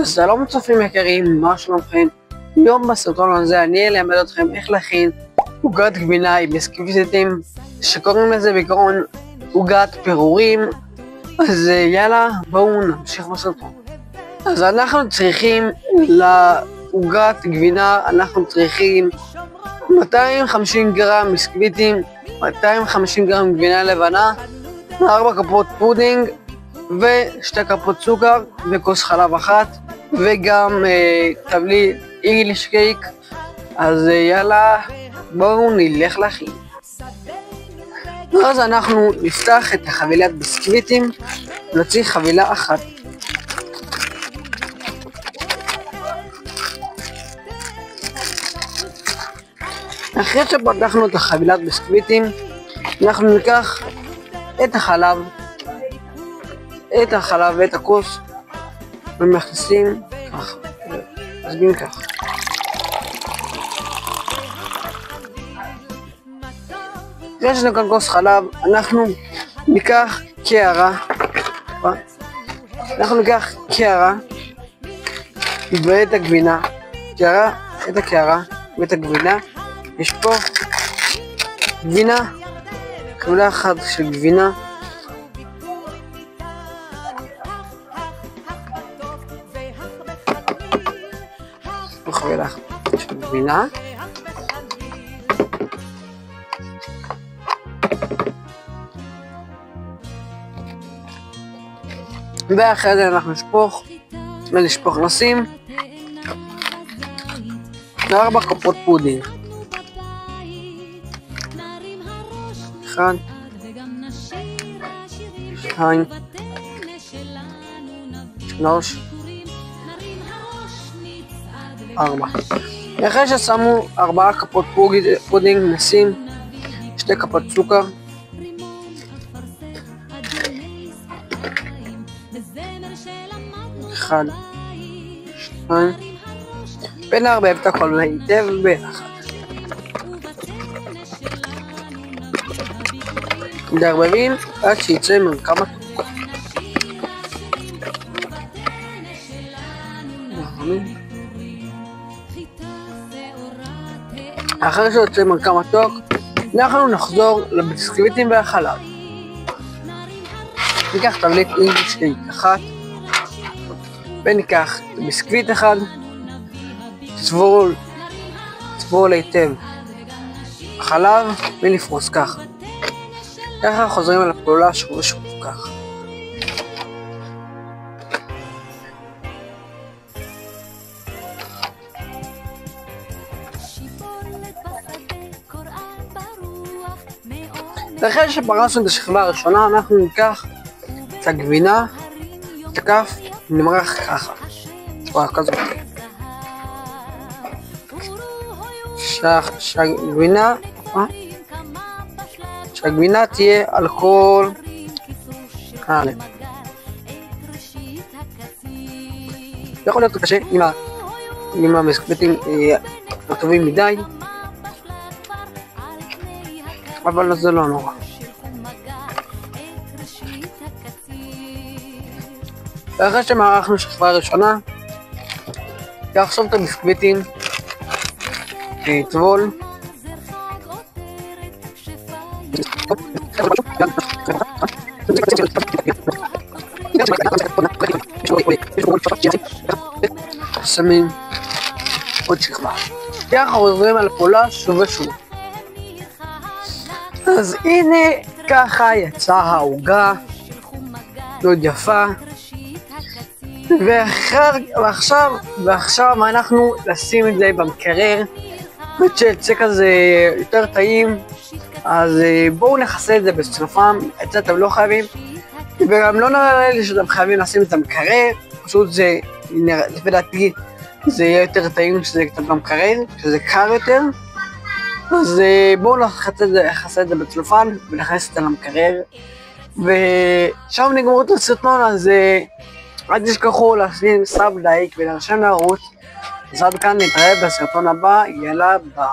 שלום צופים יקרים, מה שלומכם? היום בסרטון הזה אני אלמד אתכם איך להכין עוגת גבינה עם ביסקוויטים שקוראים לזה בעיקרון עוגת פירורים. אז יאללה, בואו נמשיך בסרטון. אז אנחנו צריכים לעוגת גבינה, אנחנו צריכים 250 גרם ביסקוויטים, 250 גרם גבינה לבנה, 4 כפות פודינג ו2 כפות סוכר וכוס חלב אחת וגם תבליט אינגליש קייק. אז יאללה, בואו נלך להכין. אז אנחנו נפתח את החבילת ביסקוויטים, נוציא חבילה אחת. אחרי שפתחנו את החבילת ביסקוויטים, אנחנו ניקח את החלב ואת הכוס ומכניסים ככה, מזגים ככה. אחרי שניקח כוס חלב, אנחנו ניקח קערה, ואת הגבינה, את הקערה ואת הגבינה, יש פה גבינה, חבילה אחת של גבינה, חבילה אחת של גבינה, ואחרי זה אנחנו נשפוך, נשים 4 כפות פודינג, 1, 2, 3, 4. אחרי ששמו 4 כפות פודינג, נשים 2 כפות סוכר, 1, 2, ונערבב את הכל היטב ביחד. מערבבים עד שיצא מרקם מתוק. אחרי שיוצא מרקם מתוק, אנחנו נחזור לביסקוויטים והחלב. ניקח תבליט אינגליש קייק אחת, וניקח ביסקוויט אחד, צבול היטב החלב ונפרוס ככה. ככה חוזרים על הפעולה שוב ושוב ככה. אחרי שפרסנו את השכבה הראשונה, אנחנו ניקח את הגבינה, את הכף, ונמרח ככה. כזאת. שהגבינה תהיה על כל העלם. יכול להיות קשה אם הביסקוויטים טובים מדי, אבל זה לא נורא. ואחרי שמערכנו שכבה ראשונה, ניקח עכשיו את הביסקוויטים, טבול, שמים עוד שכבה. ככה חוזרים על הפעולה שוב ושוב. אז הנה ככה יצאה העוגה מאוד יפה. ועכשיו אנחנו נשים את זה במקרר ושיצא כזה יותר טעים. אז בואו נכסה את זה בצלופן, את זה אתם לא חייבים, וגם לא נראה לי שאתם חייבים לשים את זה במקרר, פשוט זה, לפי דעתי, זה יהיה יותר טעים שזה קצת במקרר, שזה קר יותר. אז בואו נכסה את זה בצלופן ונכנס את זה למקרר, ושם נגמרו את הסרטון. אז אל תשכחו לשים סאב לייק ולהירשם לערוץ. אז עד כאן, נתראה בסרטון הבא, יאללה ביי.